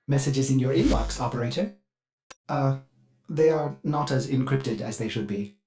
Messages in your inbox, operator. They are not as encrypted as they should be.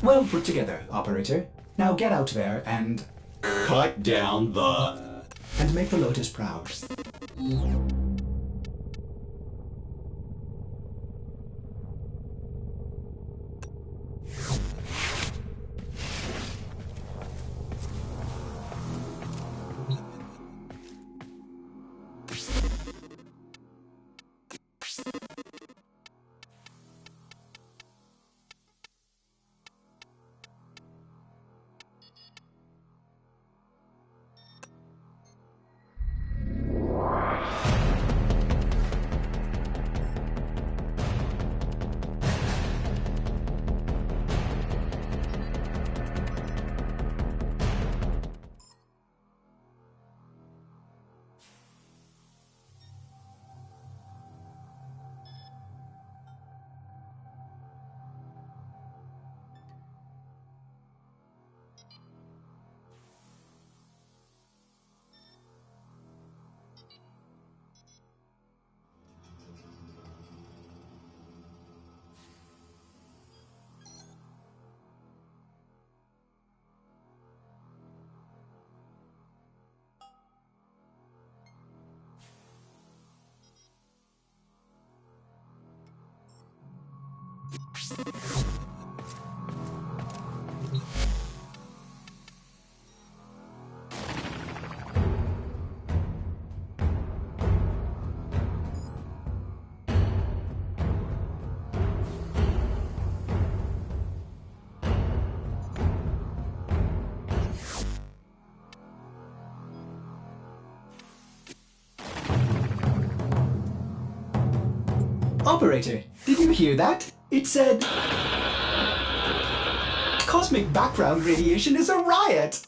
Well put together, operator. Now get out there and... Cut down the... and make the Lotus proud. Operator, did you hear that? It said... cosmic background radiation is a riot!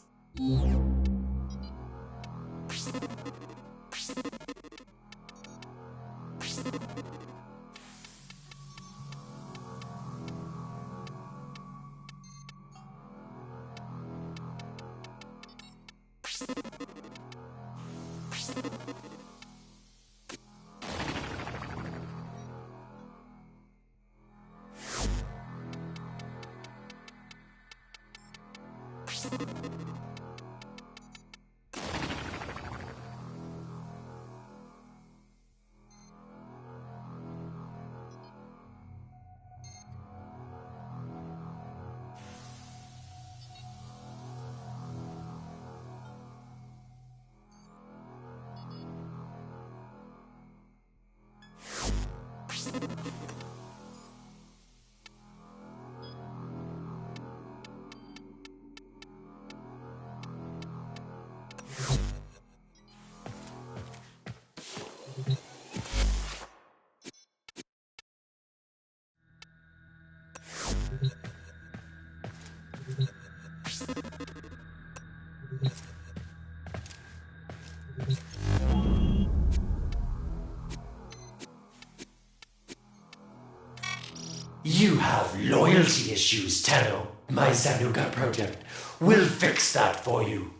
You have loyalty issues, Tero. My Zanuga project will fix that for you.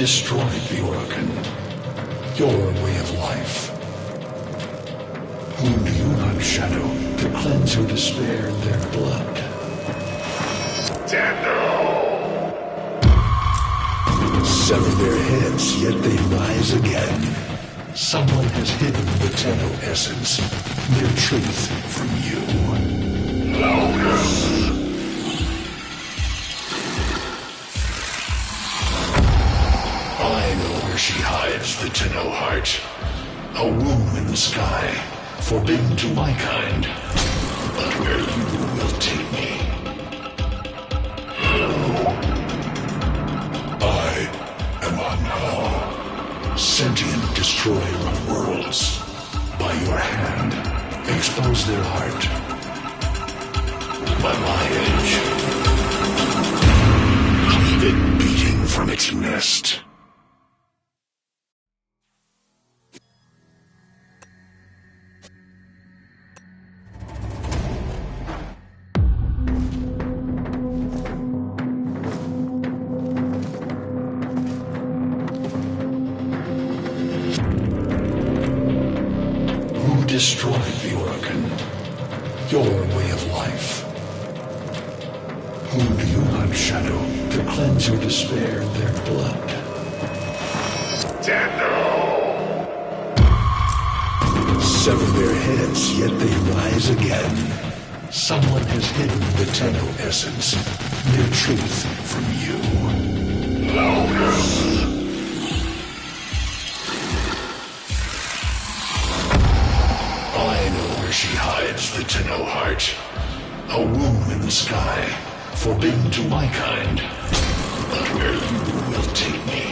destroyed the organ? Your way of life. Whom do you hunt, Shadow, to cleanse your despair in their blood? Sever their heads, yet they rise again. Someone has hidden the Tenno essence, their truth, from you. I know where she hides the Tenno heart. A womb in the sky, forbidden to my kind, but where you will take me. I am Anhao, sentient destroyer of worlds. By your hand, expose their heart. By my edge, leave it beating from its nest. Destroyed the organ, your way of life. Whom do you hunt, Shadow, to cleanse your despair in their blood? Sever their heads, yet they rise again. Someone has hidden the Tenno essence, their truth, from you. She hides the Tenno heart, a womb in the sky, forbidden to my kind, but where you will take me.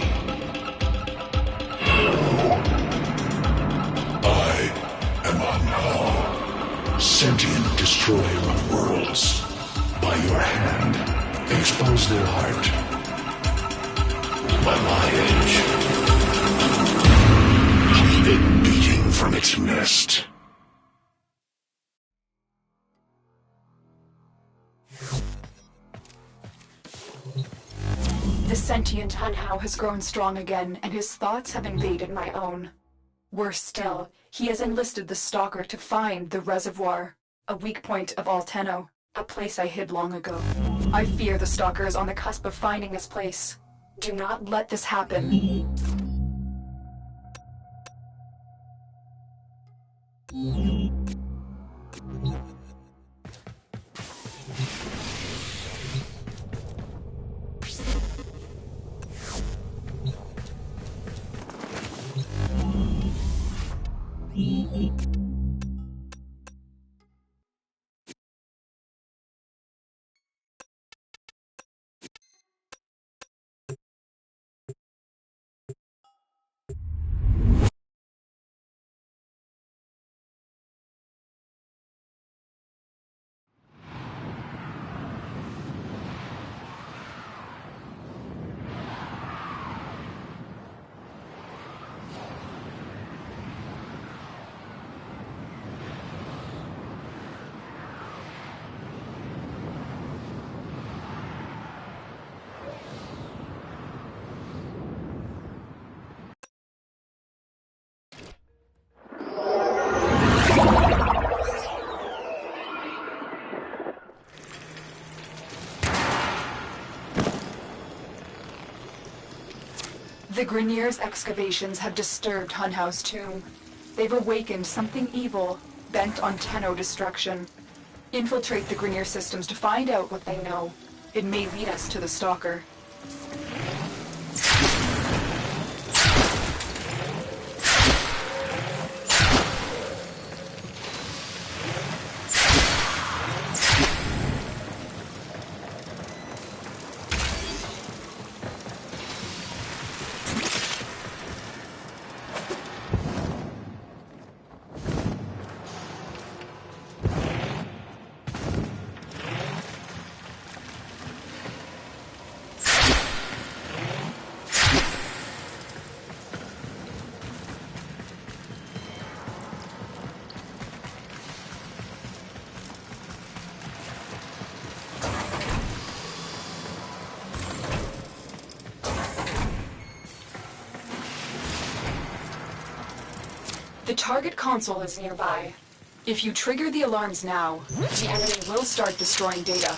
I am Anhao, sentient destroyer of worlds. By your hand, expose their heart. By my edge, leave it beating from its nest. The sentient Anhao has grown strong again, and his thoughts have invaded my own. Worse still, he has enlisted the Stalker to find the reservoir, a weak point of all Tenno, a place I hid long ago. I fear the Stalker is on the cusp of finding this place. Do not let this happen. The Grineer's excavations have disturbed Hunhao's tomb. They've awakened something evil, bent on Tenno destruction. Infiltrate the Grineer systems to find out what they know. It may lead us to the Stalker. The target console is nearby. If you trigger the alarms now, the enemy will start destroying data.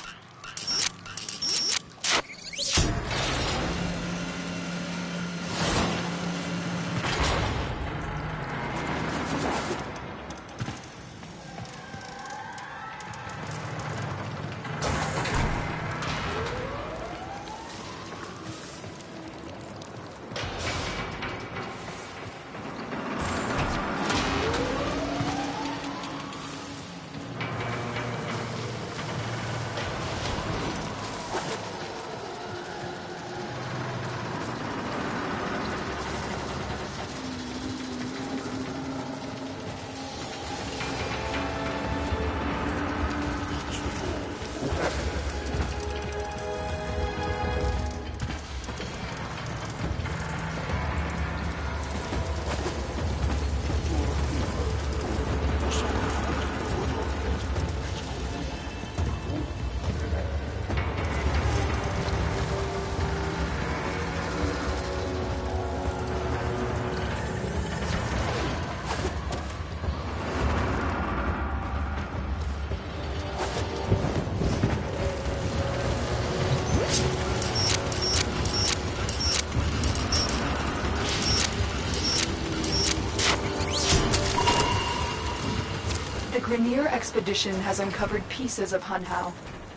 The Grenier expedition has uncovered pieces of Hun Hao,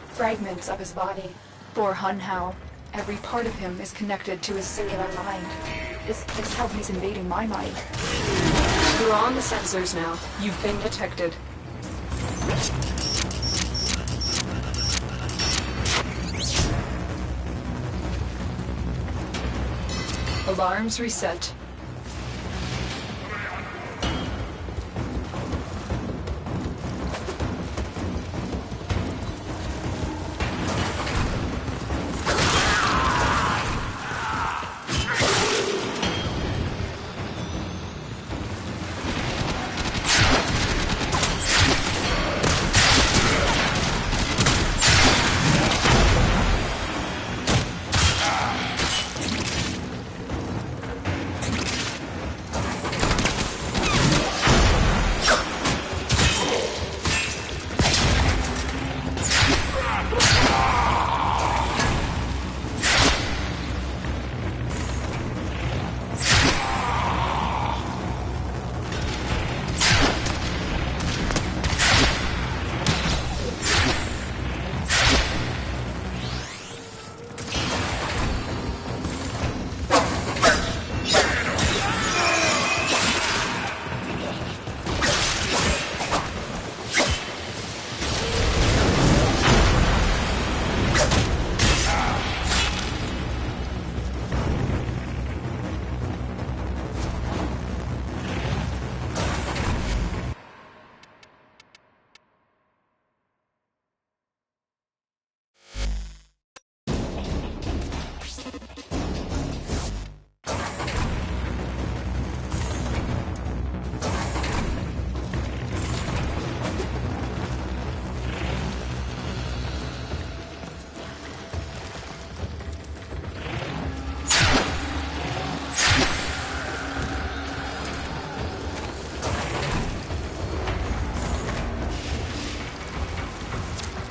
fragments of his body. For Hun Hao, every part of him is connected to his singular mind. Is this how he's invading my mind? You're on the sensors now. You've been detected. Alarms reset.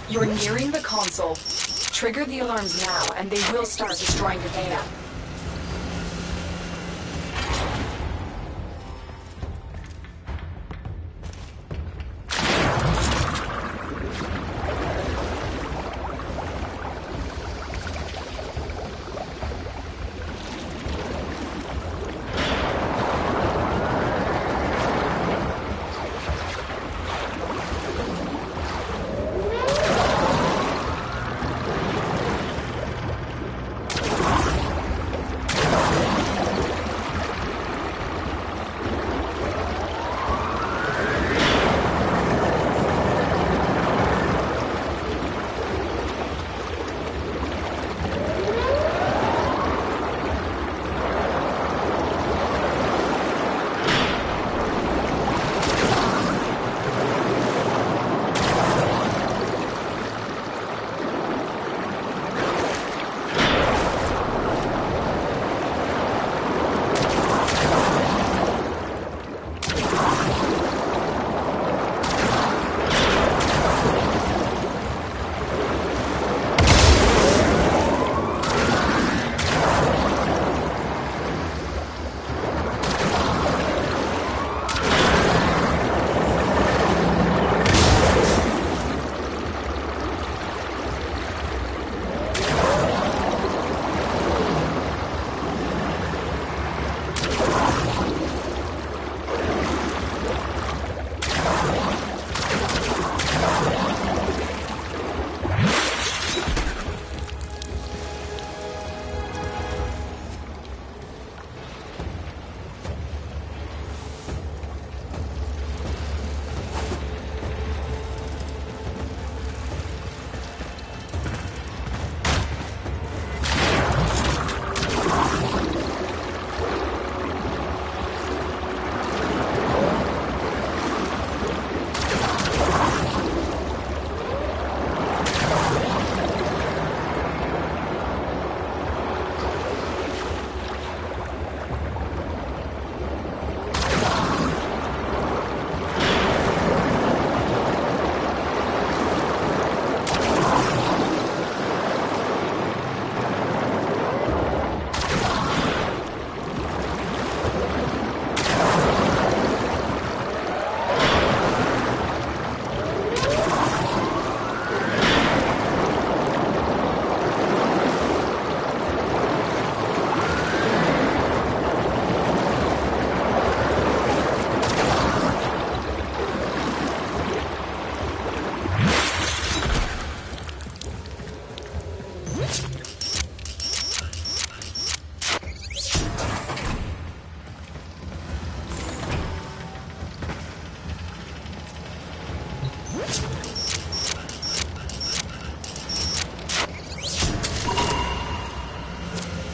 You're nearing the console. Trigger the alarms now, and they will start destroying the data.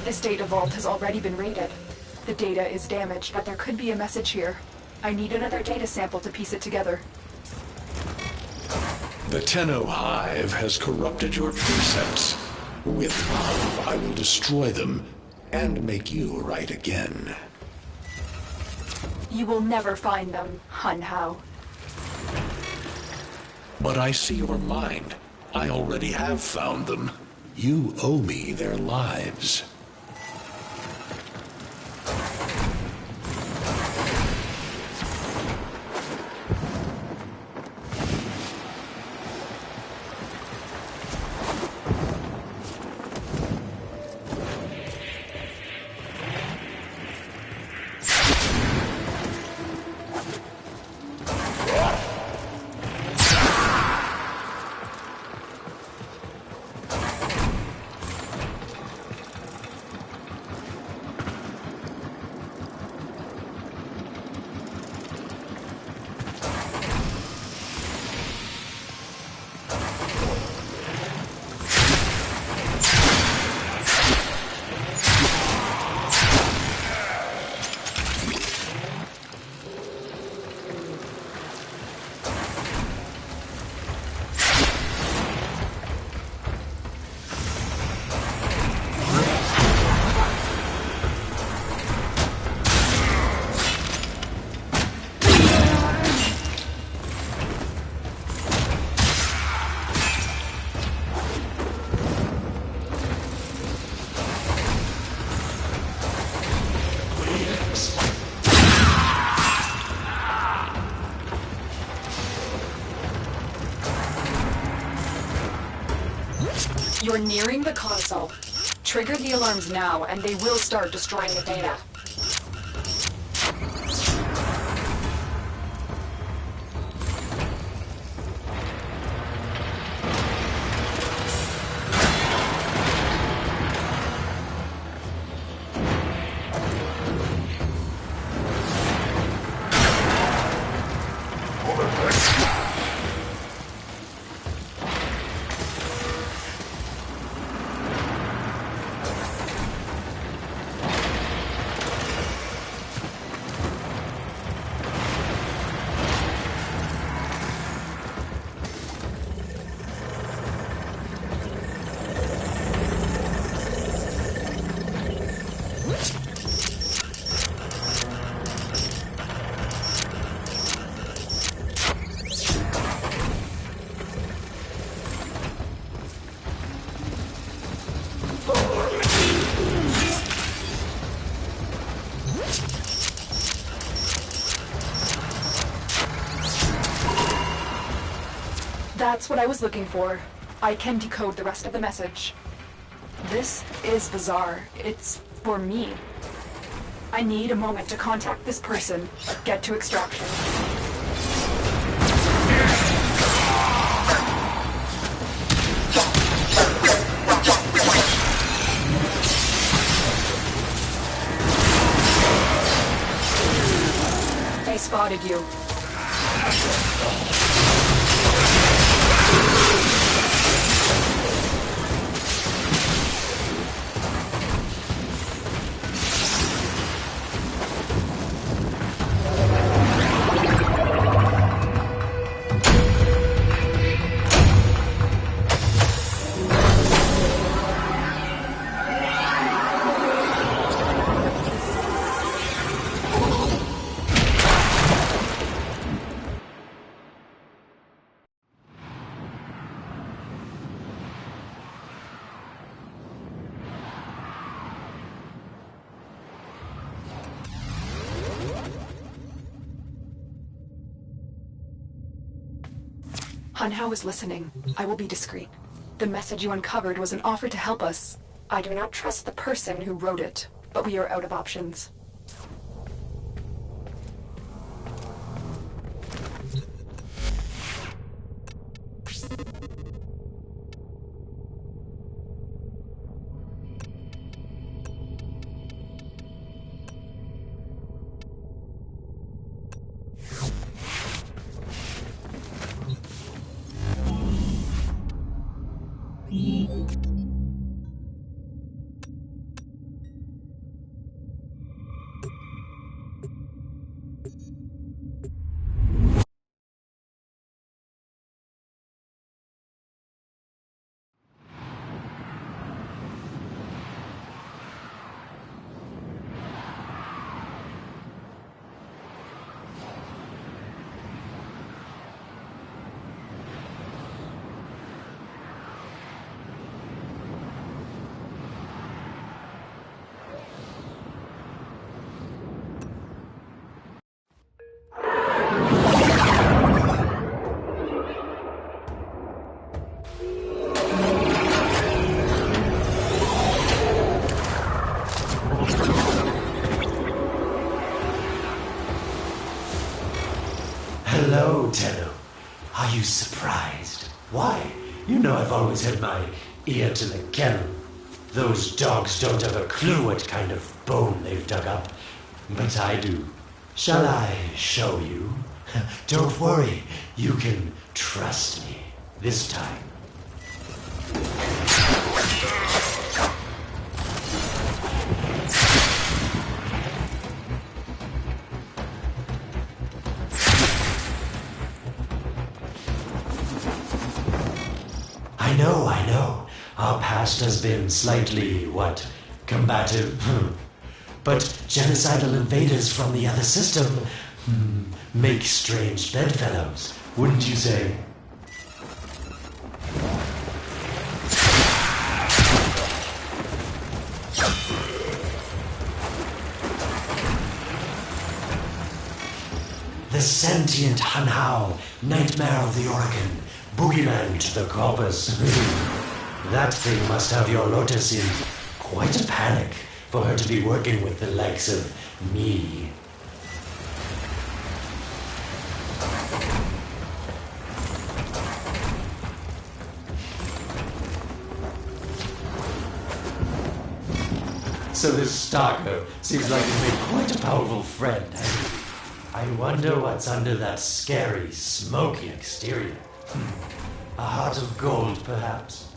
This data vault has already been raided. The data is damaged, but there could be a message here. I need another data sample to piece it together. The Tenno Hive has corrupted your precepts. With love, I will destroy them and make you right again. You will never find them, Hun Hao. But I see your mind. I already have found them. You owe me their lives. You're nearing the console. Trigger the alarms now, and they will start destroying the data. That's what I was looking for. I can decode the rest of the message. This is bizarre. It's for me. I need a moment to contact this person, get to extraction. They spotted you. Hun Hao is listening. I will be discreet. The message you uncovered was an offer to help us. I do not trust the person who wrote it, but we are out of options. Tenno. Are you surprised? Why? You know I've always had my ear to the kennel. Those dogs don't have a clue what kind of bone they've dug up. But I do. Shall I show you? Don't worry. You can trust me. This time. I know. Our past has been slightly, combative. But genocidal invaders from the other system make strange bedfellows, wouldn't you say? The sentient Hanhao, nightmare of the Oregon, boogeyman to the corpus. That thing must have your Lotus in quite a panic for her to be working with the likes of me. So this Stalker seems like he's made quite a powerful friend, hasn't he? I wonder what's under that scary, smoky exterior. A heart of gold, perhaps?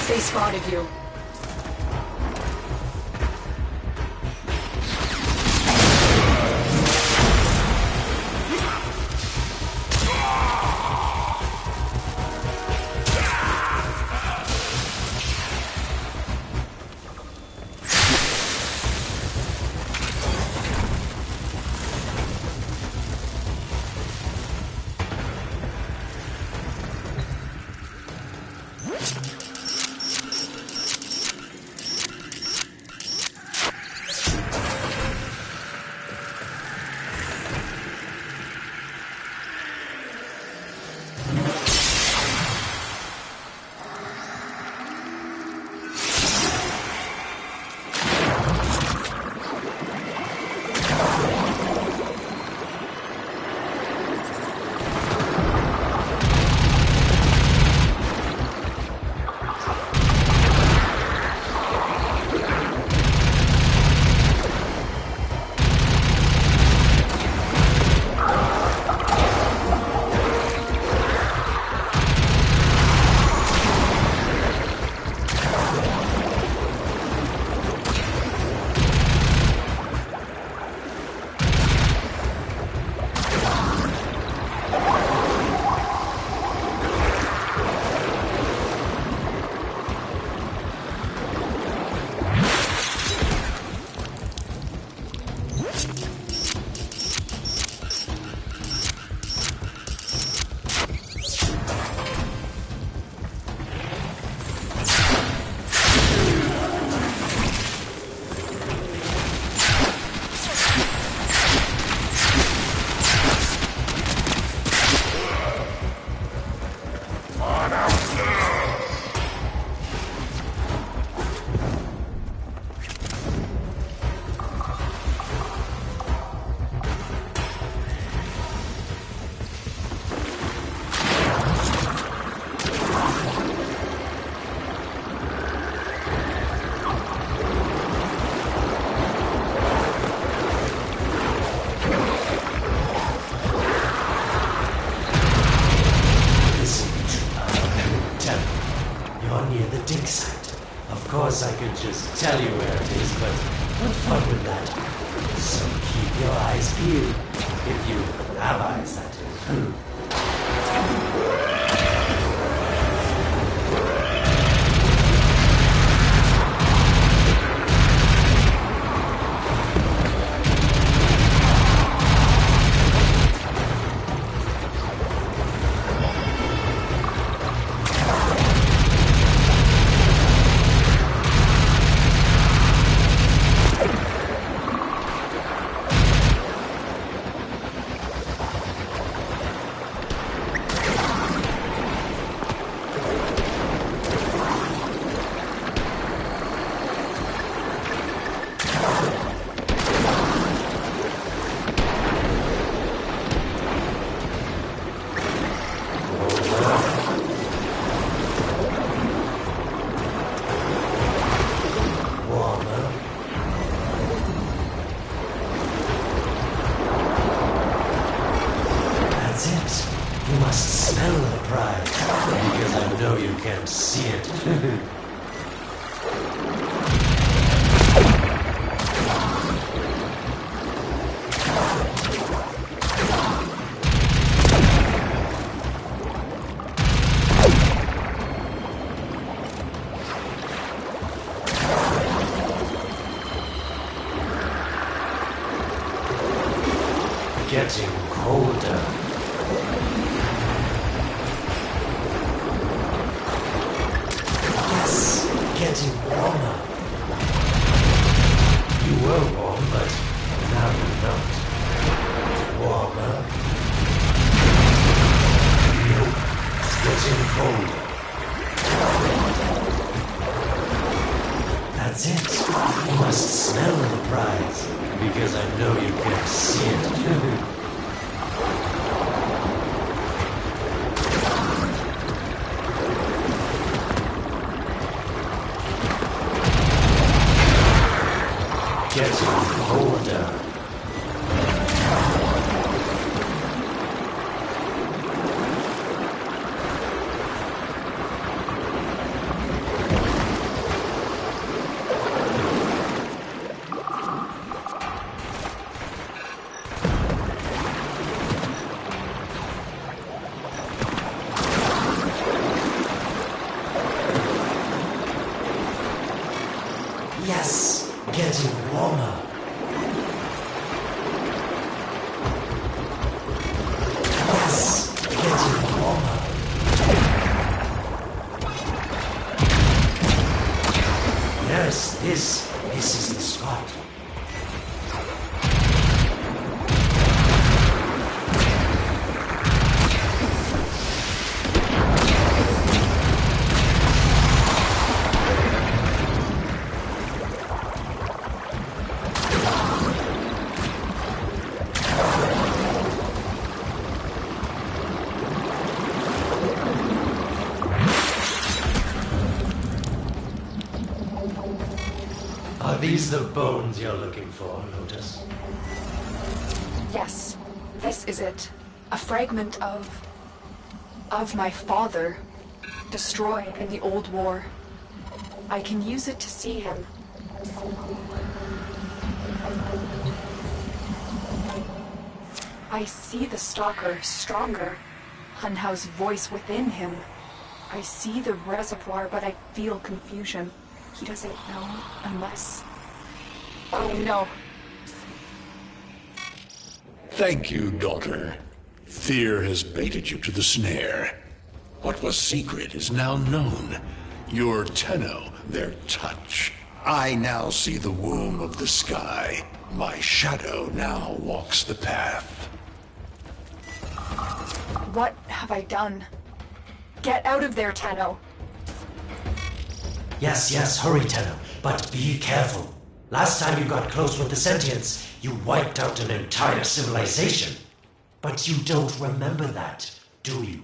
They spotted you. course I could just tell you where it is, but what fun with that? So keep your eyes peeled. If you have eyes, that is. smell the prize, because I know you can't see it. Getting colder. Yes, getting warmer. You were warm, but now you're not. Warmer. Nope, it's getting colder. That's it. You must smell the prize, because I know you can't see it. Getting colder. Yes, getting warmer. Yes, getting warmer. Yes, this is the spot. Are these the bones you're looking for, Lotus? Yes, this is it. A fragment of my father, destroyed in the old war. I can use it to see him. I see the stalker stronger. Hunhow's voice within him. I see the reservoir, but I feel confusion. He doesn't know unless... Oh no. Thank you, daughter. Fear has baited you to the snare. What was secret is now known. Your Tenno, their touch. I now see the womb of the sky. My shadow now walks the path. What have I done? Get out of there, Tenno. Yes, hurry, Tenno, but be careful. Last time you got close with the sentients, you wiped out an entire civilization. But you don't remember that, do you?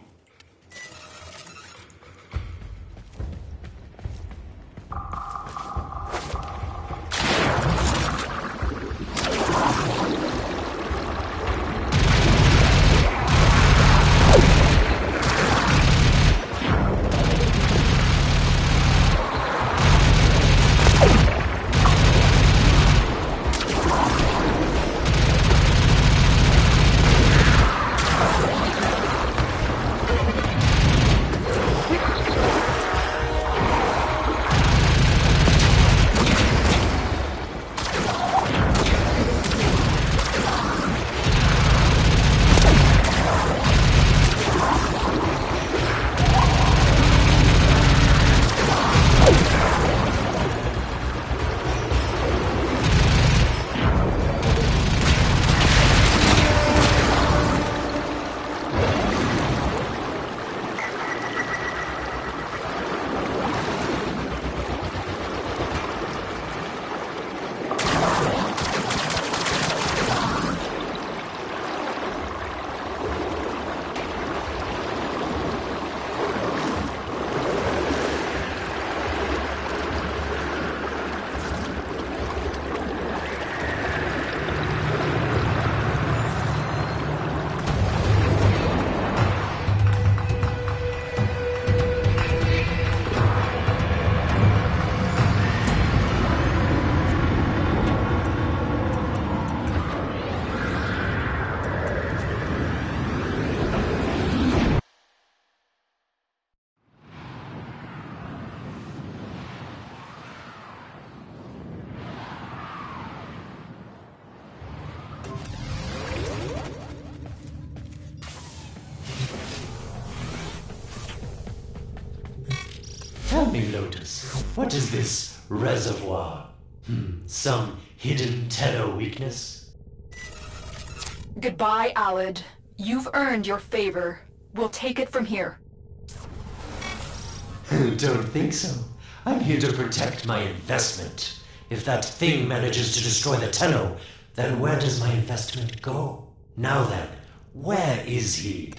Tell me, Lotus, what is this reservoir? Some hidden Tenno weakness? Goodbye, Alad. You've earned your favor. We'll take it from here. Don't think so. I'm here to protect my investment. If that thing manages to destroy the Tenno, then where does my investment go? Now then, where is he?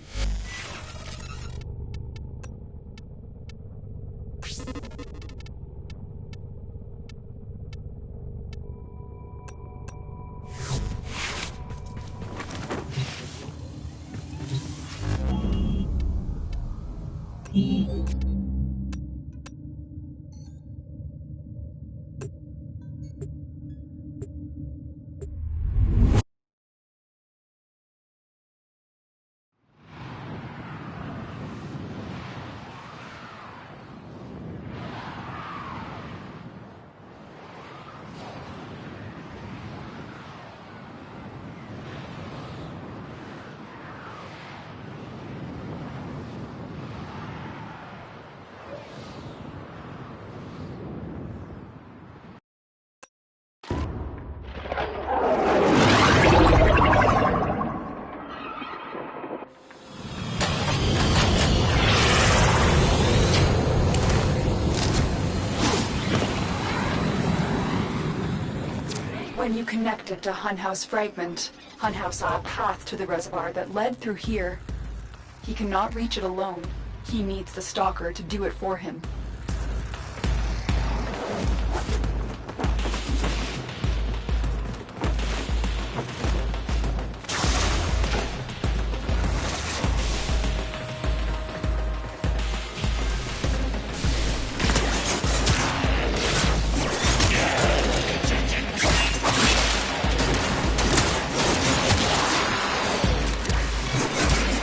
When you connected to Hunhouse Fragment, Hunhouse saw a path to the reservoir that led through here. He cannot reach it alone. He needs the Stalker to do it for him.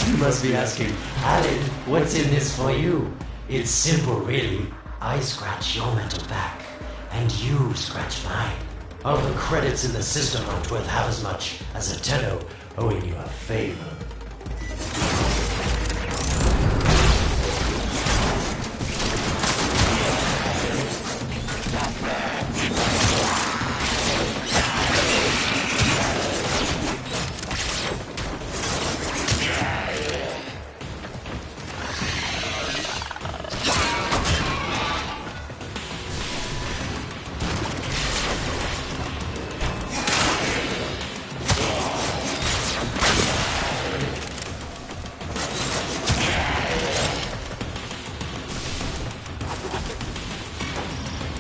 You must be asking, Alad, what's in this for you? It's simple, really. I scratch your mental back, and you scratch mine. All the credits in the system aren't worth half as much as a Tenno owing you a favor.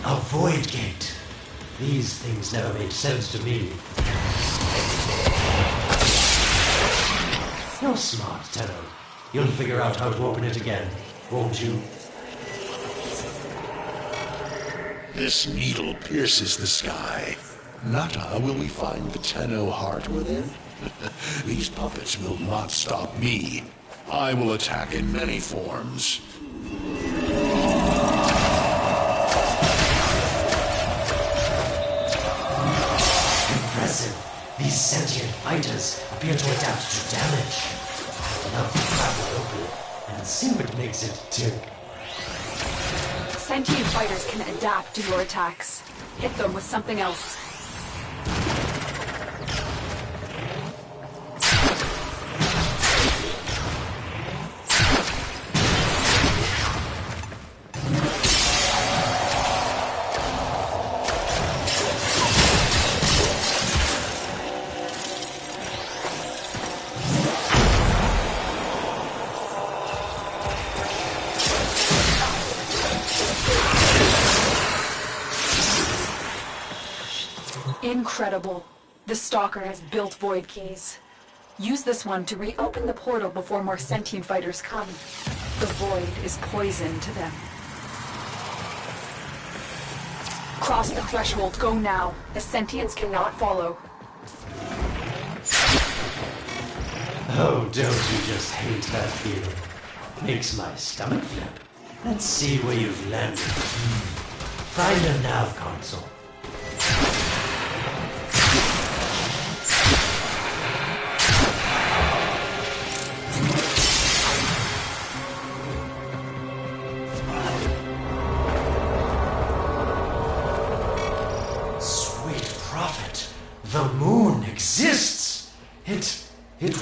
A void gate. These things never made sense to me. You're smart, Tenno. You'll figure out how to open it again, won't you? This needle pierces the sky. Nata, will we find the Tenno heart within? These puppets will not stop me. I will attack in many forms. Impressive. These sentient fighters appear to adapt to damage. I love to crack it open and see what makes it tick. Sentient fighters can adapt to your attacks. Hit them with something else. Incredible. The Stalker has built void keys. Use this one to reopen the portal before more sentient fighters come. The void is poison to them. Cross the threshold. Go now. The sentients cannot follow. Oh, don't you just hate that feeling? Makes my stomach flip. Let's see where you've landed. Find a nav console.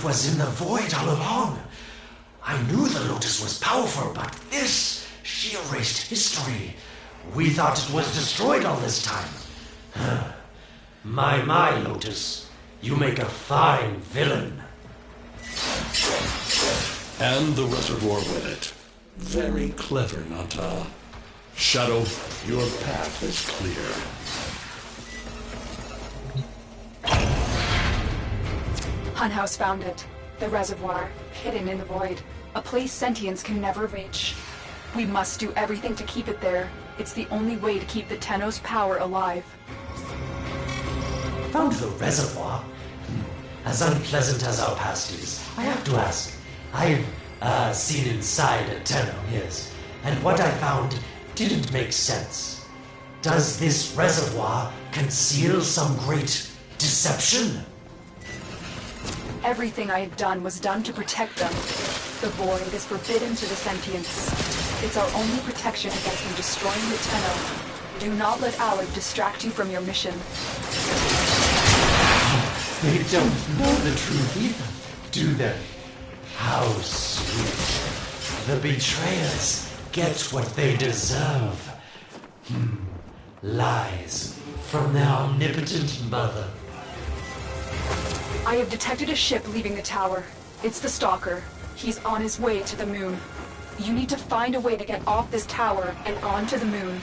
was in the void all along. I knew the Lotus was powerful, but this, she erased history. We thought it was destroyed all this time. My, Lotus, you make a fine villain. And the reservoir with it. Very clever, Nanta. Shadow, your path is clear. Hunhouse found it. The reservoir, hidden in the void. A place sentience can never reach. We must do everything to keep it there. It's the only way to keep the Tenno's power alive. Found the reservoir? As unpleasant as our past is, I have to ask. I've seen inside a Tenno, yes. And what I found didn't make sense. Does this reservoir conceal some great deception? Everything I have done was done to protect them. The void is forbidden to the sentients. It's our only protection against them destroying the Tenno. Do not let Alec distract you from your mission. They don't know the truth either, do they? How sweet. The betrayers get what they deserve. Lies from their omnipotent mother. I have detected a ship leaving the tower. It's the Stalker. He's on his way to the moon. You need to find a way to get off this tower and onto the moon.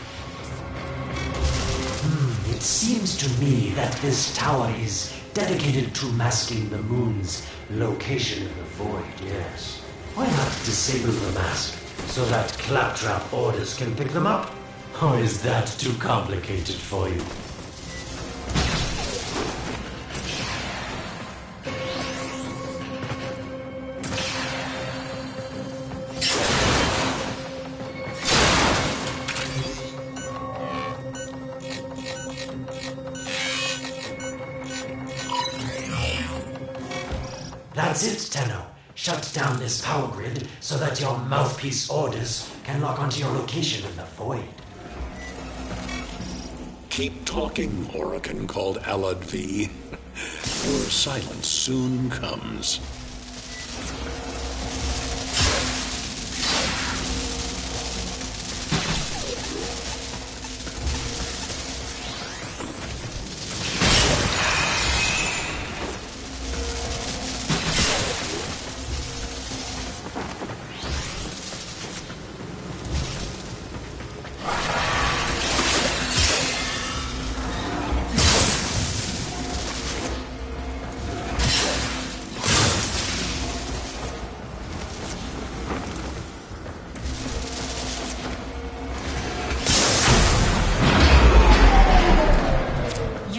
It seems to me that this tower is dedicated to masking the moon's location in the void, yes. Why not disable the mask so that claptrap orders can pick them up? Or is that too complicated for you? That's it, Tenno. Shut down this power grid so that your mouthpiece orders can lock onto your location in the void. Keep talking, Oracan called Alad V. Your silence soon comes.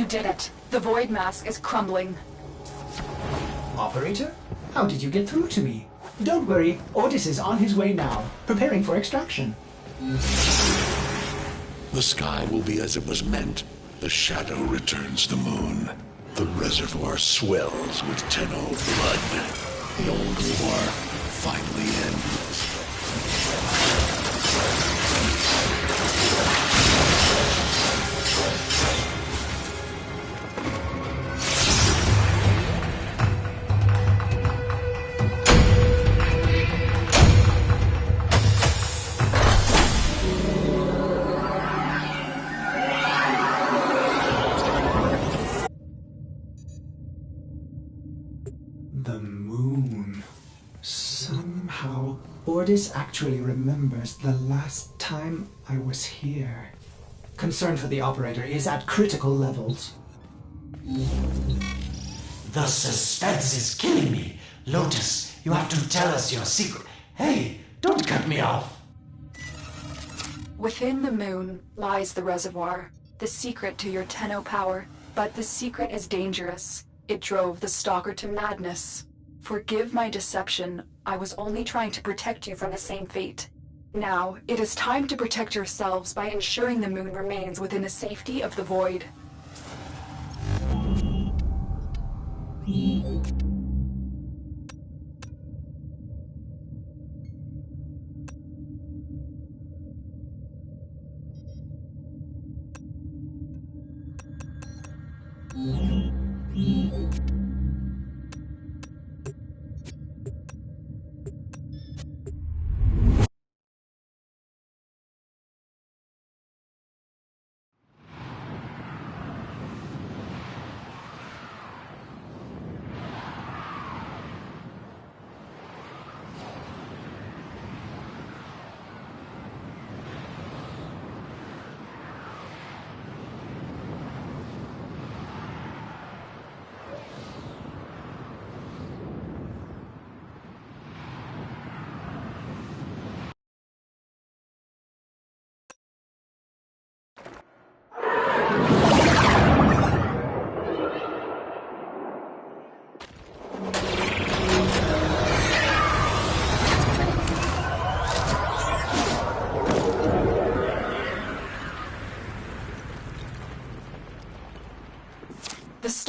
Did it. The void mask is crumbling. Operator? How did you get through to me? Don't worry, Otis is on his way now, preparing for extraction. The sky will be as it was meant. The shadow returns the moon. The reservoir swells with Tenno blood. The old war finally ends. The moon. Somehow, Ordis actually remembers the last time I was here. Concern for the operator is at critical levels. The suspense is killing me. Lotus, you have to tell us your secret. Hey, don't cut me off. Within the moon lies the reservoir, the secret to your Tenno power. But the secret is dangerous. It drove the Stalker to madness. Forgive my deception. I was only trying to protect you from the same fate. Now, it is time to protect yourselves by ensuring the moon remains within the safety of the void.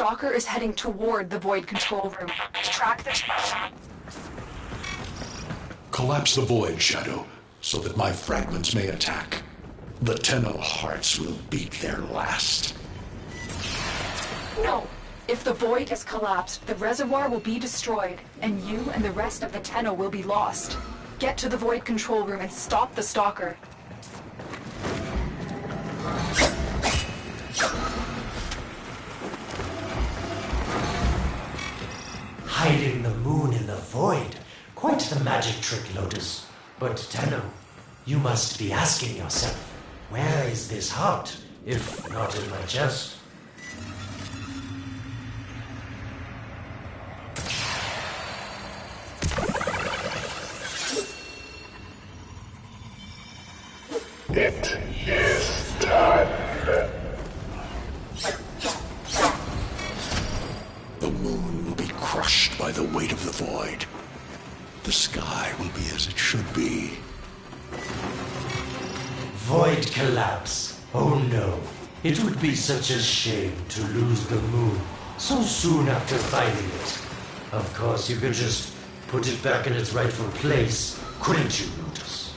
stalker is heading toward the Void control room. Track the... Collapse the Void, Shadow, so that my fragments may attack. The Tenno hearts will beat their last. No. If the Void is collapsed, the reservoir will be destroyed, and you and the rest of the Tenno will be lost. Get to the Void control room and stop the stalker. Hiding the moon in the void. Quite the magic trick, Lotus. But Tenno, you must be asking yourself, where is this heart, if not in my chest? It is done. The moon will be crushed by the weight of the void. The sky will be as it should be. Void collapse. Oh no. It would be such a shame to lose the moon so soon after finding it. Of course, you could just put it back in its rightful place, couldn't you, Lotus?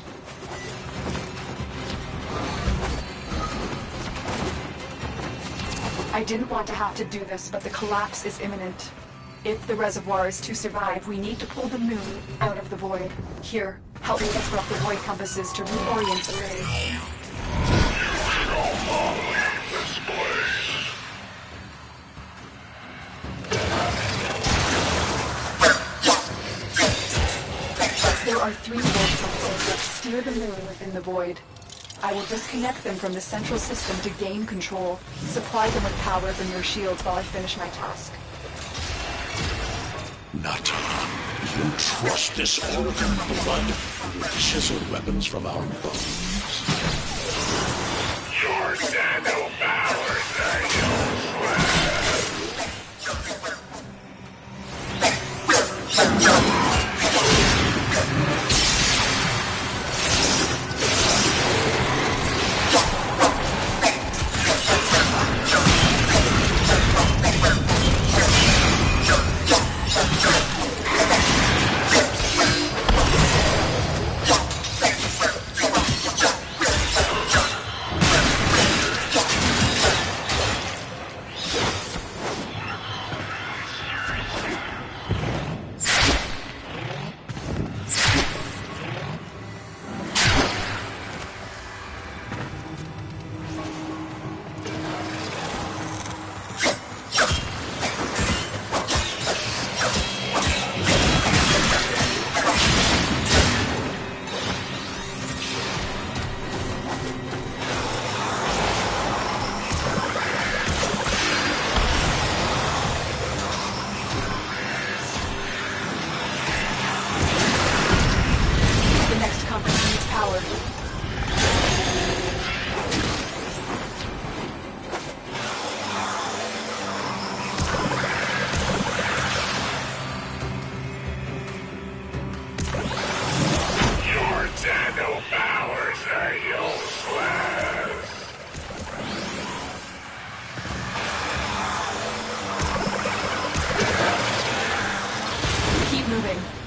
I didn't want to have to do this, but the collapse is imminent. If the reservoir is to survive, we need to pull the moon out of the void. Here, help me disrupt the void compasses to reorient the ray. There are 3 void compasses that steer the moon within the void. I will disconnect them from the central system to gain control. Supply them with power from your shields while I finish my task. Not. You trust this organ blood will chisel weapons from our bones. Your nano powers are useless.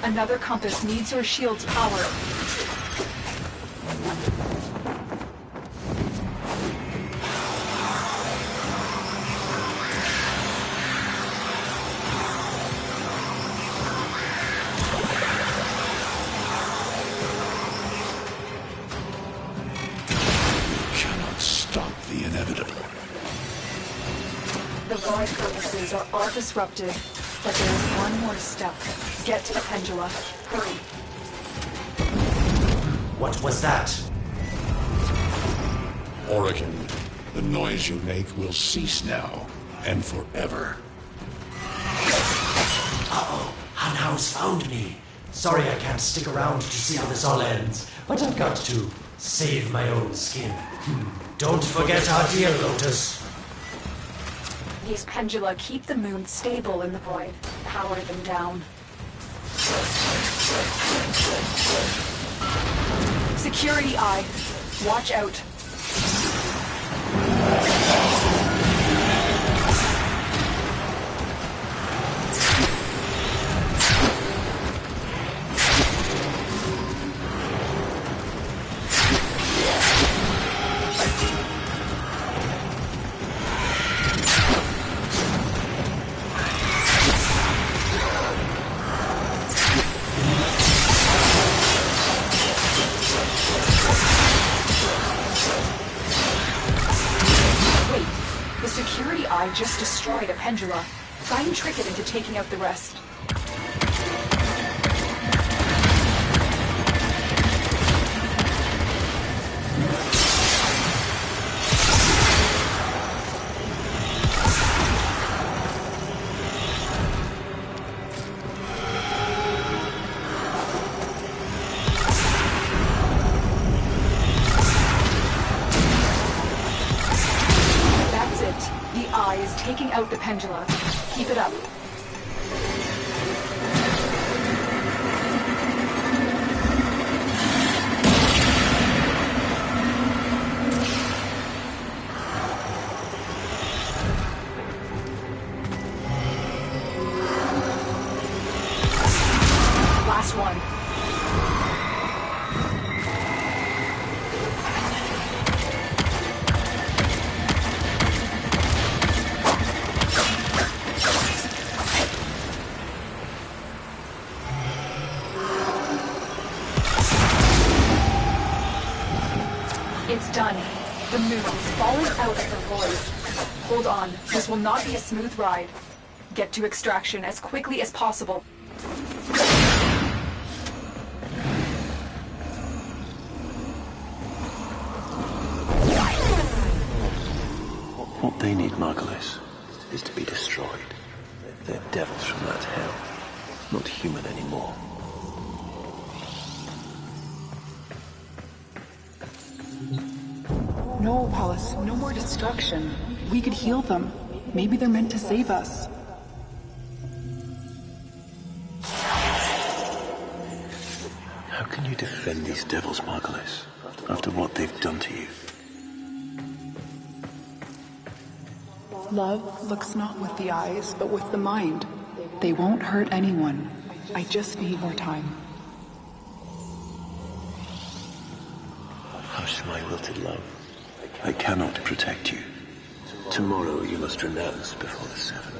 Another compass needs your shield's power. Cannot stop the inevitable. The void compasses are all disrupted, but there is one more step. Get to the pendula. Hurry. What was that? Orokin, the noise you make will cease now and forever. Uh-oh, Hanau's found me. Sorry I can't stick around to see how this all ends, but I've got to save my own skin. Don't forget our dear Lotus. These pendula keep the moon stable in the void. Power them down. Security eye. Watch out. eye just destroyed a pendula. Try and trick it into taking out the rest. Taking out the pendula. Keep it up. Last one. It's done. The moon is falling out of the void. Hold on. This will not be a smooth ride. Get to extraction as quickly as possible. What they need, Margulis, is to be destroyed. They're devils from that hell, not human anymore. No, Wallace, no more destruction. We could heal them. Maybe they're meant to save us. How can you defend these devils, Margulis, after what they've done to you? Love looks not with the eyes, but with the mind. They won't hurt anyone. I just need more time. Hush, my wilted love. I cannot protect you. Tomorrow you must renounce before the seven.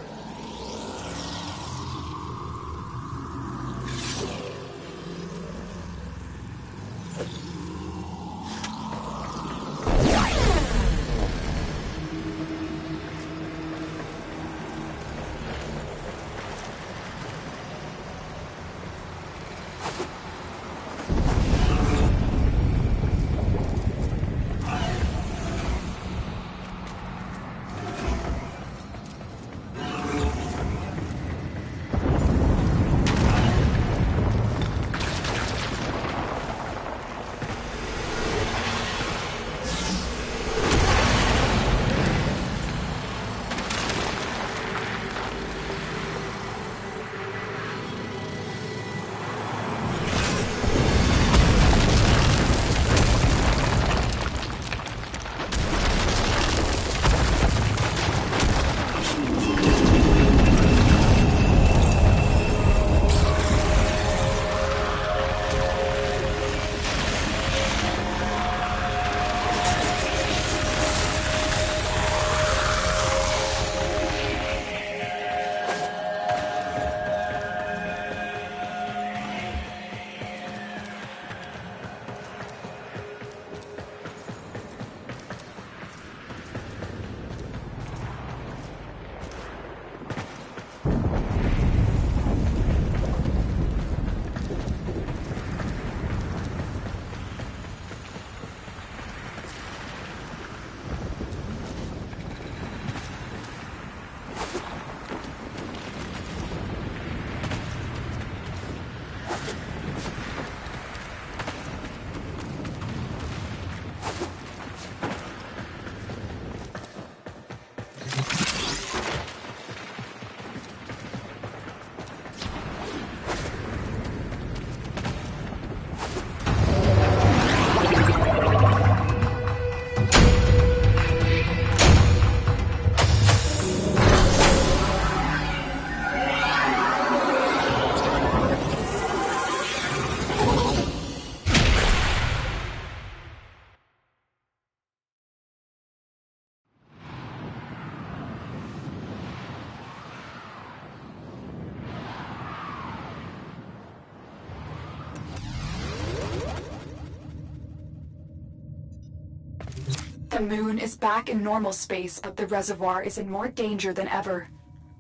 The moon is back in normal space, but the reservoir is in more danger than ever.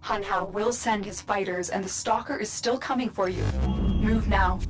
Hun Hao will send his fighters, and the Stalker is still coming for you. Move now.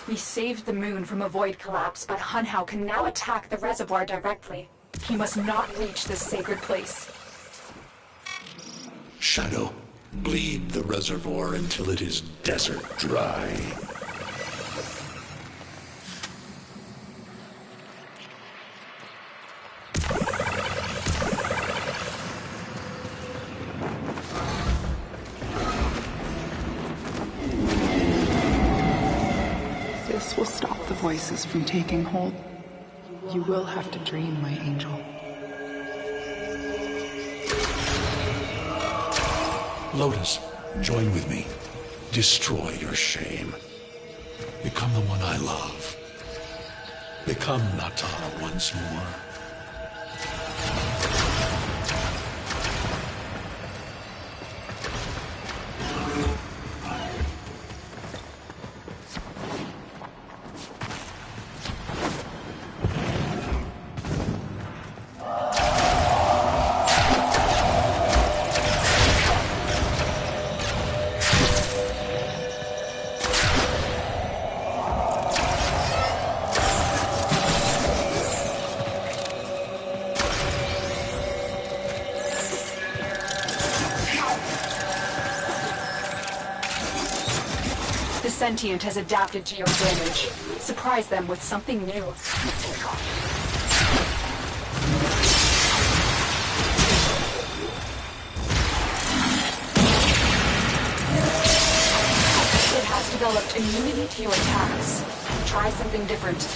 We saved the moon from a void collapse, but Hun Hao can now attack the reservoir directly. He must not reach this sacred place. Shadow, bleed the reservoir until it is desert dry. This will stop the voices from taking hold. You will have to dream, my angel. Lotus, join with me. Destroy your shame. Become the one I love. Become Nata once more. The sentient has adapted to your damage. Surprise them with something new. It has developed immunity to your attacks. Try something different.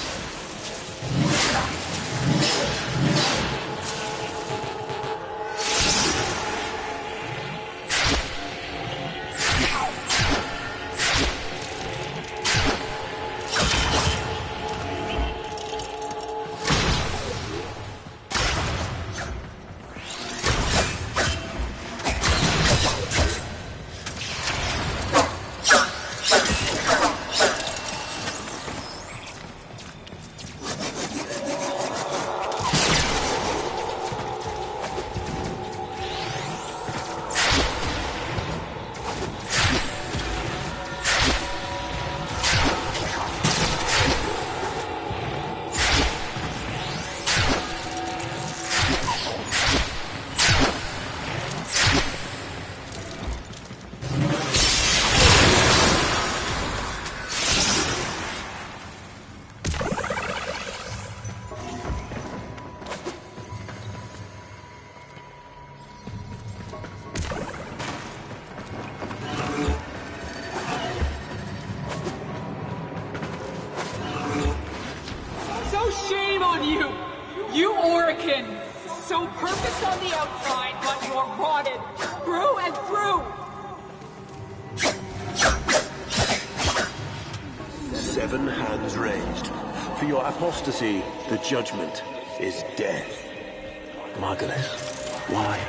Shame on you! You Orican! So perfect on the outside, but you're rotted through and through! Seven hands raised. For your apostasy, the judgment is death. Margulis, why?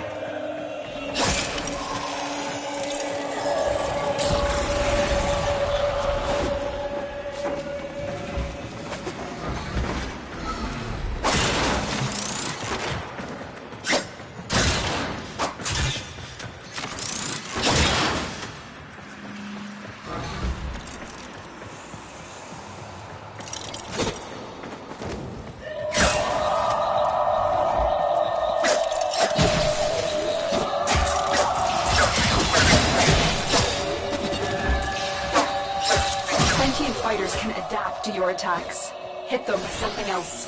Fighters can adapt to your attacks. Hit them with something else.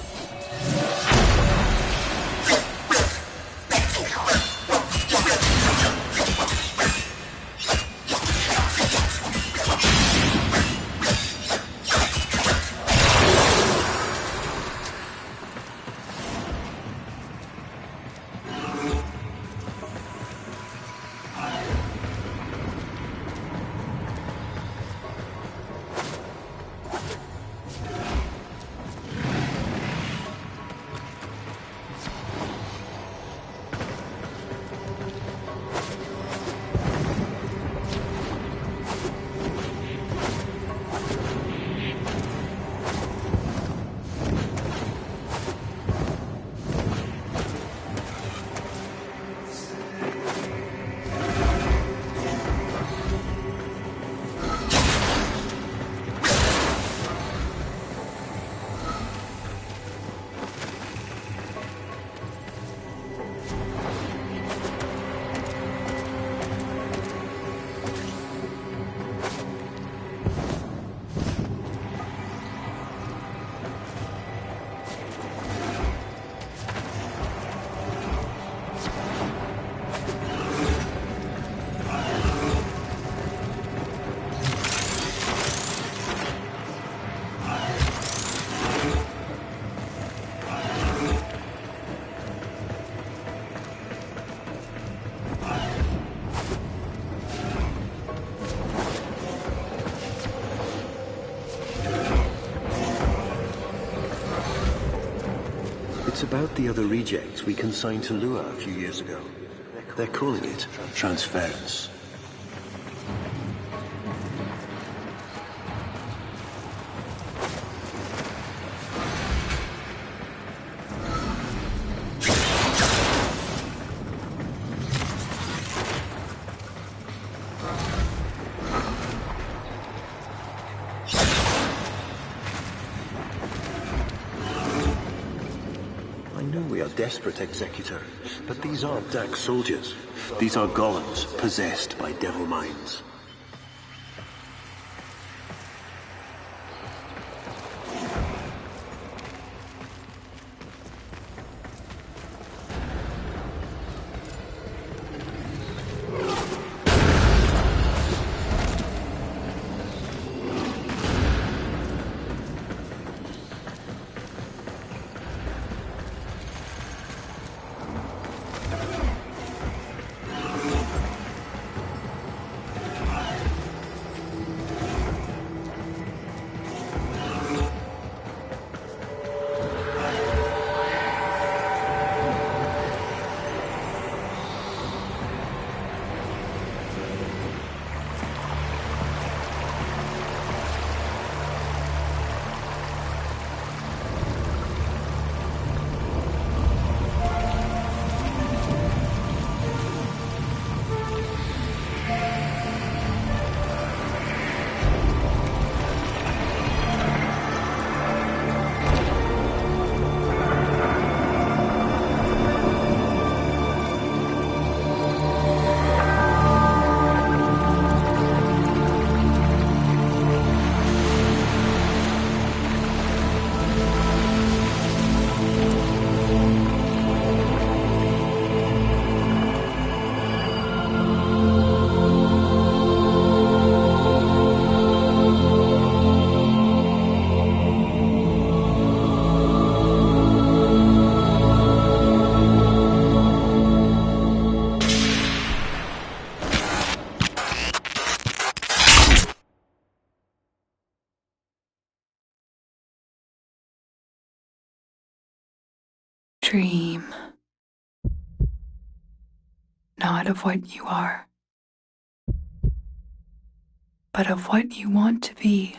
It's about the other rejects we consigned to Lua a few years ago. They're calling it transference. Desperate executor, but these aren't Dax soldiers. These are golems possessed by devil minds. Dream. Not of what you are, but of what you want to be.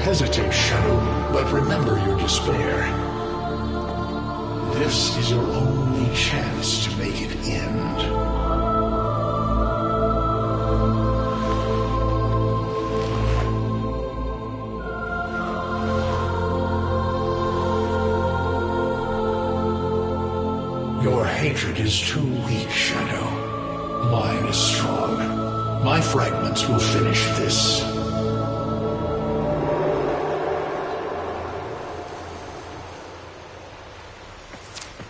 Hesitate, Shadow, but remember your despair. This is your only chance to make it end. Your hatred is too weak, Shadow. Mine is strong. My fragments will finish this.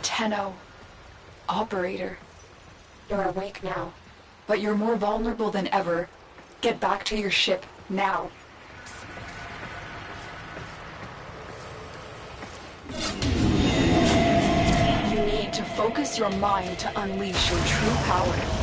Tenno. Operator. You're awake now, but you're more vulnerable than ever. Get back to your ship, now. You need to focus your mind to unleash your true power.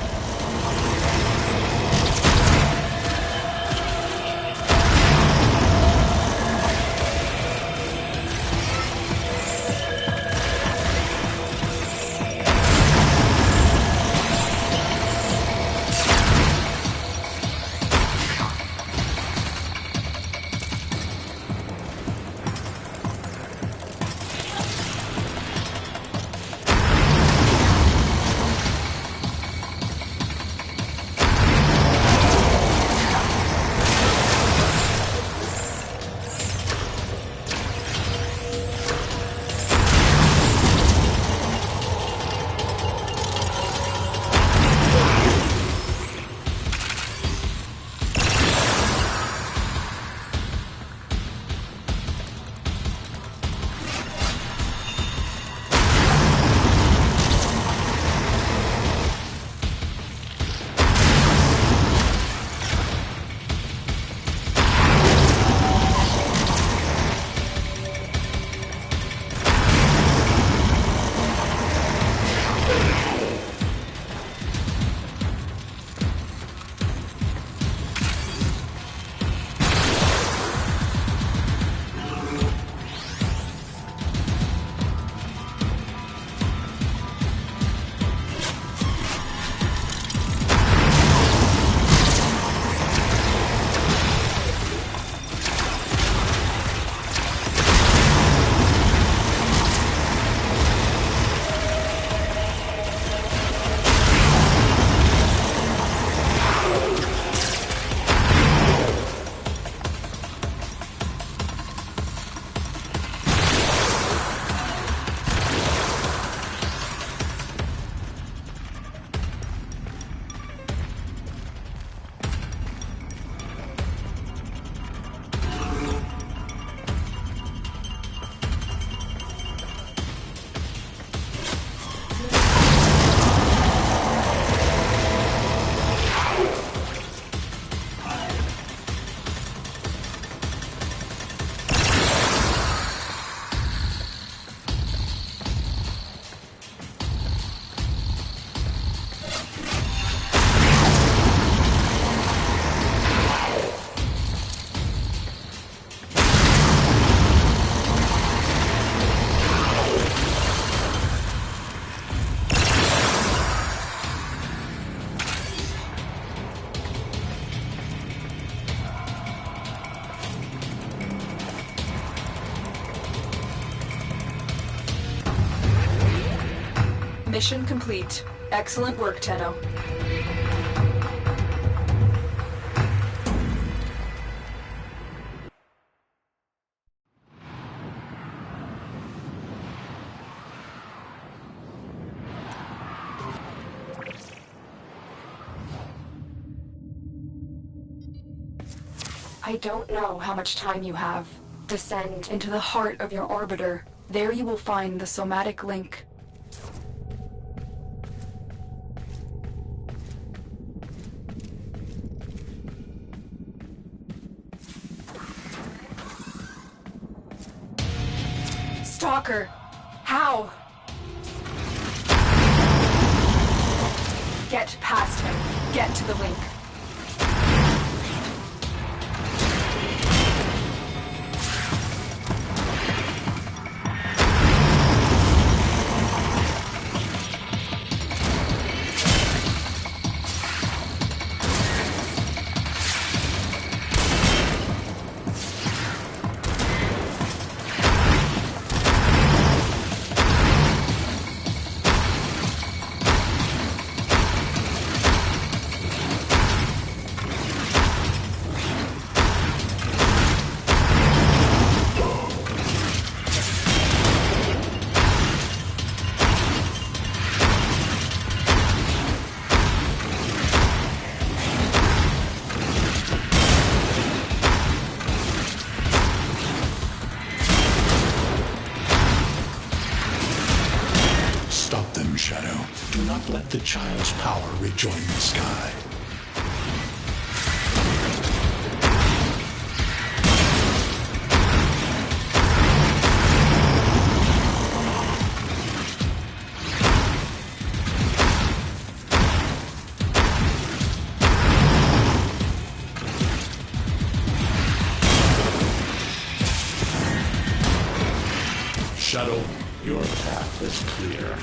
Mission complete. Excellent work, Tenno. I don't know how much time you have. Descend into the heart of your orbiter. There you will find the somatic link. Stalker! How? Get past him. Get to the link. Shadow. Do not let the child's power rejoin the sky. Shadow, your path is clear.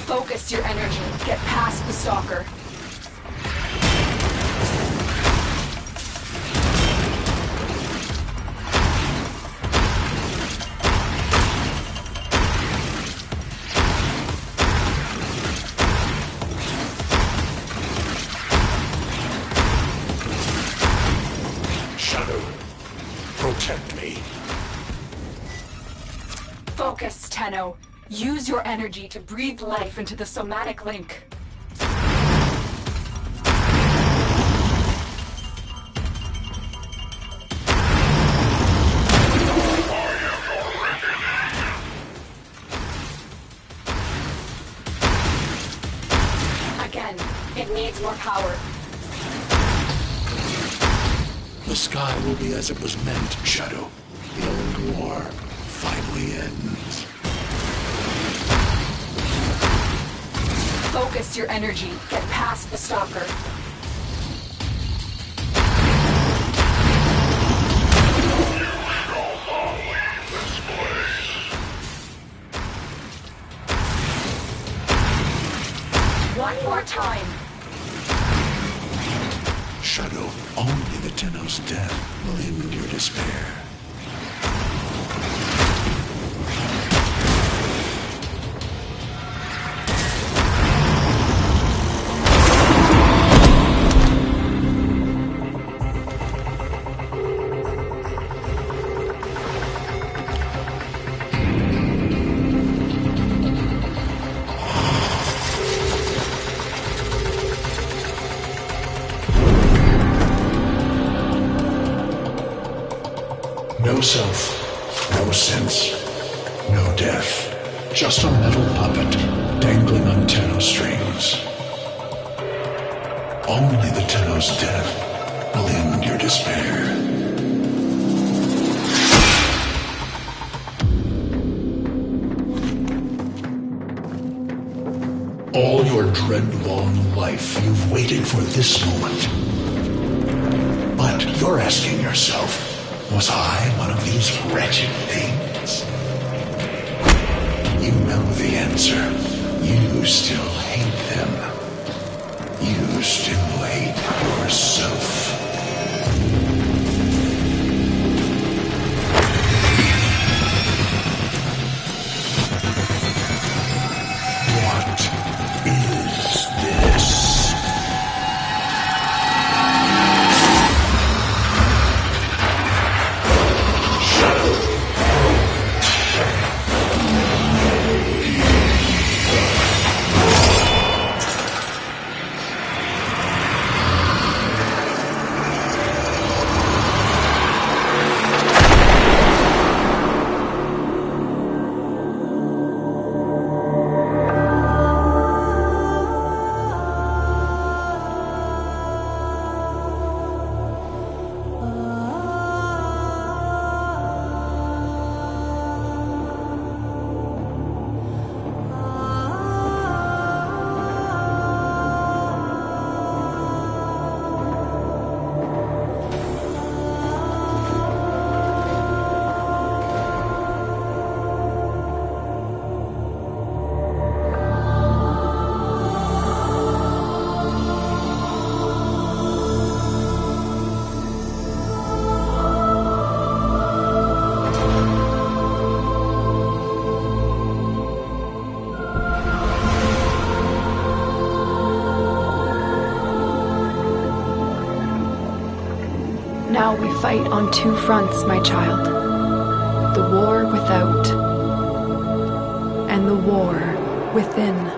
Focus your energy. Get past the stalker. Shadow, protect me. Focus, Tenno. Use your energy to breathe life into the somatic link. Again, it needs more power. The sky will be as it was meant, Shadow. The old war finally ends. Focus your energy. Get past the stalker. One more time. Shadow, only the Tenno's death will end your despair. No self, no sense, no death. Just a metal puppet dangling on Tenno strings. Only the Tenno's death will end your despair. All your dread-long life, you've waited for this moment. But you're asking yourself, was I one of these wretched things? You know the answer. You still hate them. You still hate yourself. fight on two fronts, my child. The war without, and the war within.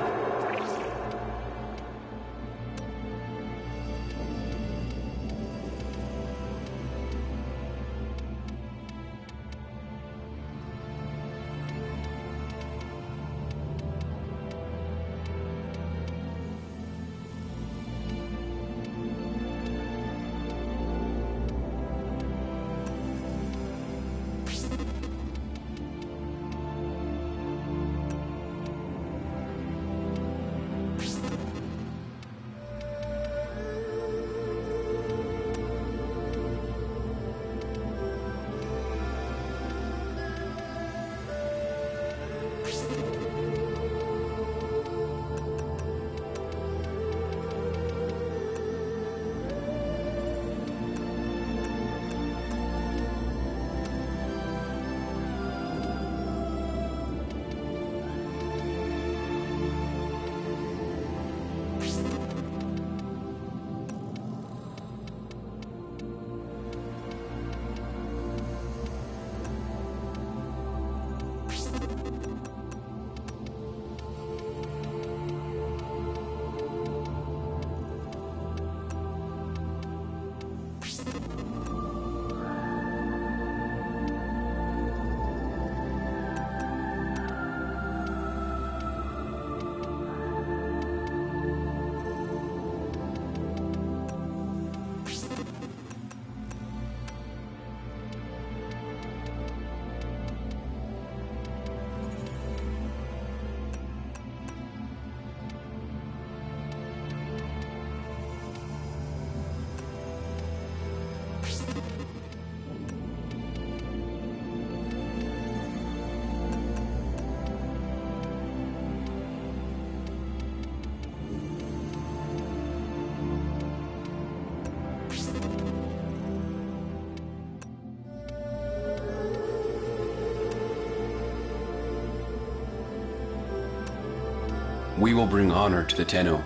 We will bring honor to the Tenno.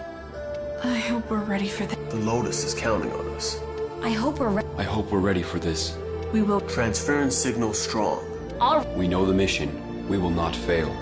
I hope we're ready for this. The Lotus is counting on us. I hope we're ready. I hope we're ready for this. We will. Transference signal strong. We know the mission. We will not fail.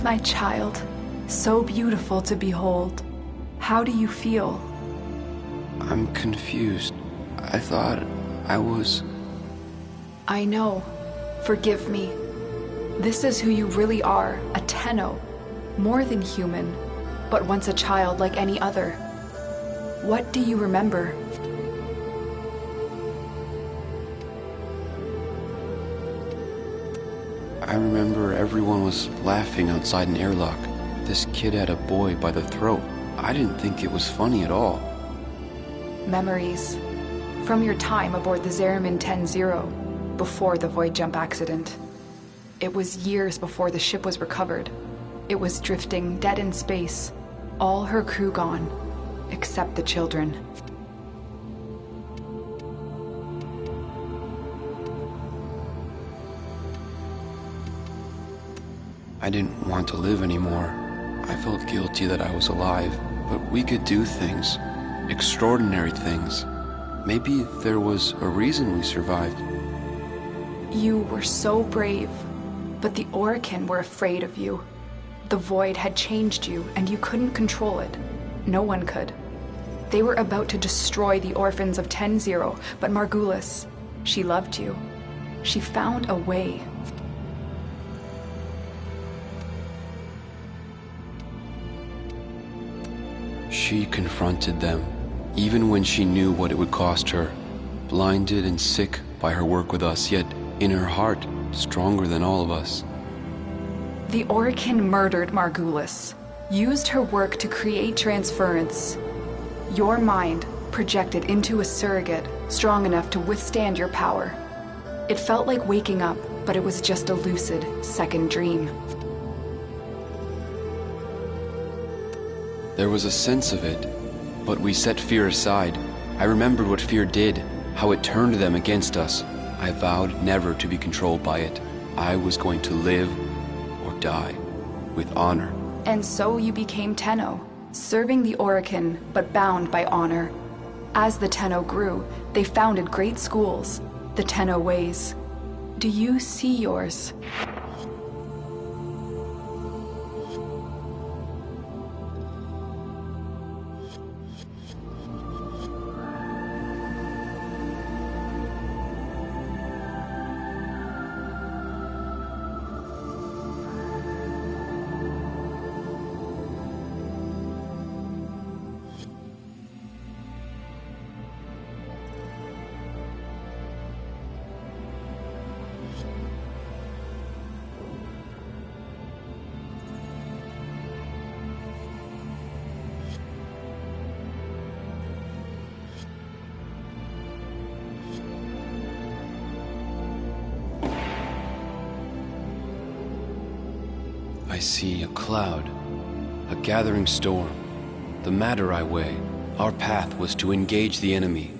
My child, so beautiful to behold. How do you feel? I'm confused. I thought I was... I know. Forgive me. This is who you really are, a Tenno. More than human, but once a child like any other. What do you remember? I remember everyone was laughing outside an airlock. This kid had a boy by the throat. I didn't think it was funny at all. Memories. From your time aboard the Zariman 10-0, before the void jump accident. It was years before the ship was recovered. It was drifting dead in space. All her crew gone, except the children. I didn't want to live anymore. I felt guilty that I was alive, but we could do things. Extraordinary things. Maybe there was a reason we survived. You were so brave, but the Orokin were afraid of you. The void had changed you, and you couldn't control it. No one could. They were about to destroy the orphans of 10-0, but Margulis, she loved you. She found a way. She confronted them, even when she knew what it would cost her. Blinded and sick by her work with us, yet in her heart, stronger than all of us. The Orokin murdered Margulis, used her work to create transference. Your mind projected into a surrogate strong enough to withstand your power. It felt like waking up, but it was just a lucid second dream. There was a sense of it, but we set fear aside. I remembered what fear did, how it turned them against us. I vowed never to be controlled by it. I was going to live or die with honor. And so you became Tenno, serving the Orokin, but bound by honor. As the Tenno grew, they founded great schools, the Tenno ways. Do you see yours? I see a cloud, a gathering storm, the Madarai way. Our path was to engage the enemy,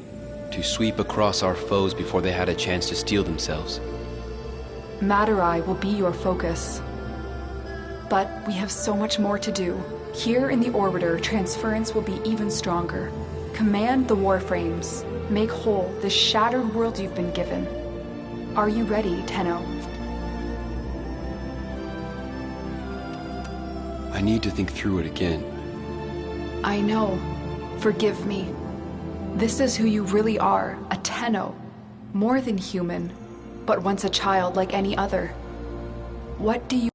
to sweep across our foes before they had a chance to steel themselves. Madarai will be your focus. But we have so much more to do. Here in the Orbiter, transference will be even stronger. Command the Warframes. Make whole this shattered world you've been given. Are you ready, Tenno? I need to think through it again. I know. Forgive me. This is who you really are, a Tenno. More than human, but once a child like any other. What do you...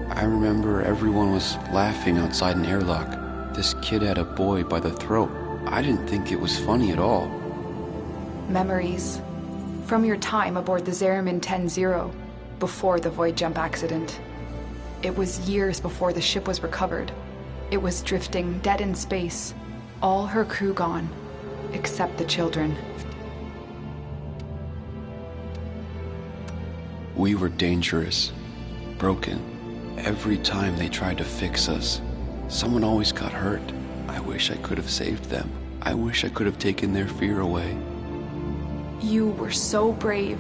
I remember everyone was laughing outside an airlock. This kid had a boy by the throat. I didn't think it was funny at all. Memories. From your time aboard the Zeramin 10-0, before the void jump accident. It was years before the ship was recovered. It was drifting dead in space. All her crew gone, except the children. We were dangerous, broken. Every time they tried to fix us, someone always got hurt. I wish I could have saved them. I wish I could have taken their fear away. You were so brave,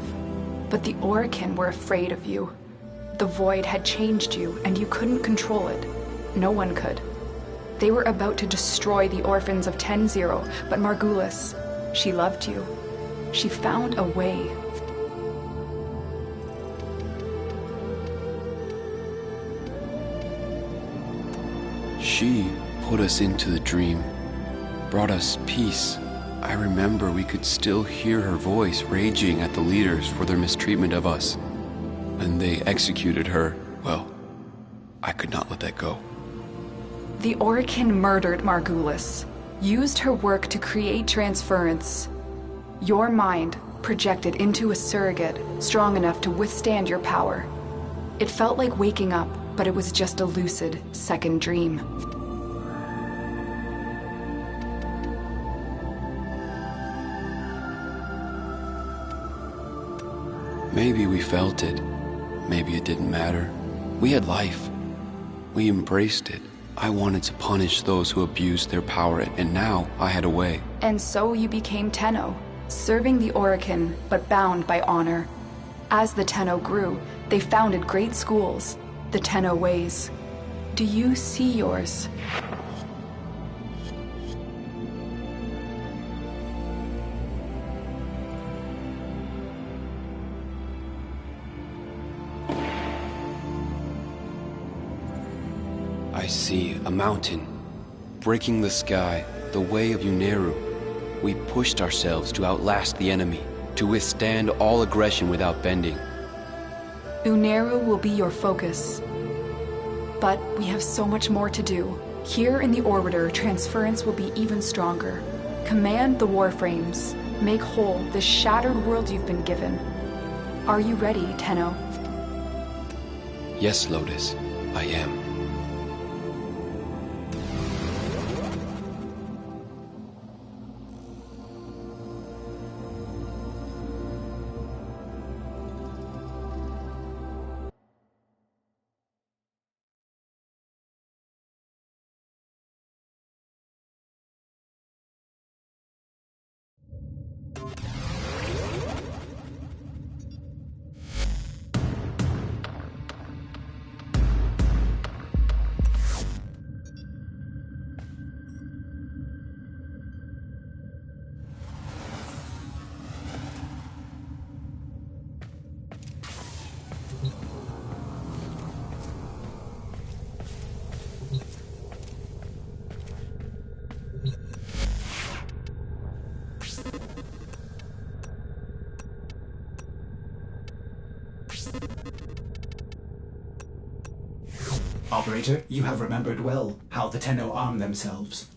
but the Orokin were afraid of you. The void had changed you, and you couldn't control it. No one could. They were about to destroy the orphans of 10-0, but Margulis, she loved you. She found a way. She put us into the dream, brought us peace. I remember we could still hear her voice raging at the leaders for their mistreatment of us. When they executed her, well, I could not let that go. The Orokin murdered Margulis, used her work to create transference. Your mind projected into a surrogate strong enough to withstand your power. It felt like waking up, but it was just a lucid second dream. Maybe we felt it. Maybe it didn't matter. We had life. We embraced it. I wanted to punish those who abused their power, and now I had a way. And so you became Tenno, serving the Orokin, but bound by honor. As the Tenno grew, they founded great schools, the Tenno ways. Do you see yours? I see a mountain, breaking the sky, the way of Uneru. We pushed ourselves to outlast the enemy, to withstand all aggression without bending. Uneru will be your focus. But we have so much more to do. Here in the Orbiter, transference will be even stronger. Command the Warframes. Make whole the shattered world you've been given. Are you ready, Tenno? Yes, Lotus, I am. Operator, you have remembered well how the Tenno arm themselves.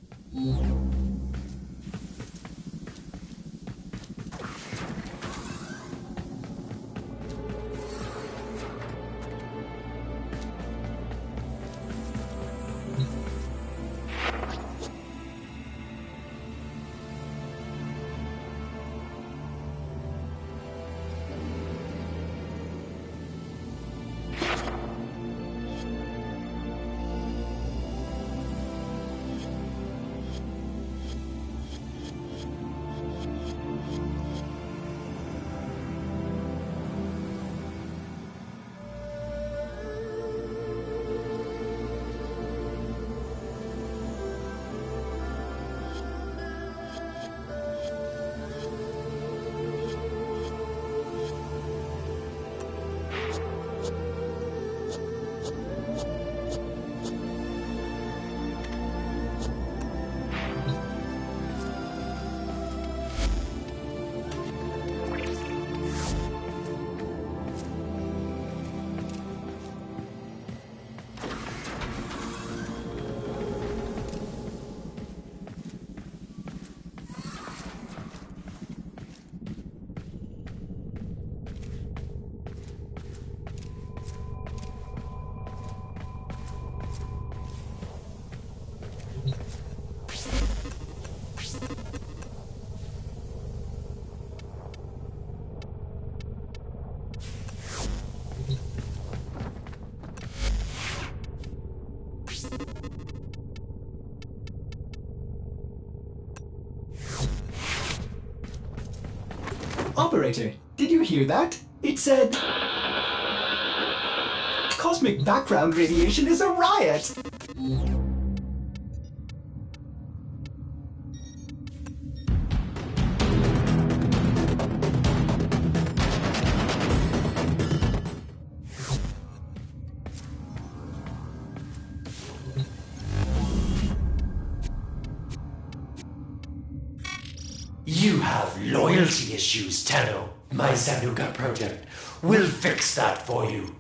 Operator, did you hear that? It said... Cosmic background radiation is a riot! You have loyalty issues, Tenno. My Zanuga project will fix that for you.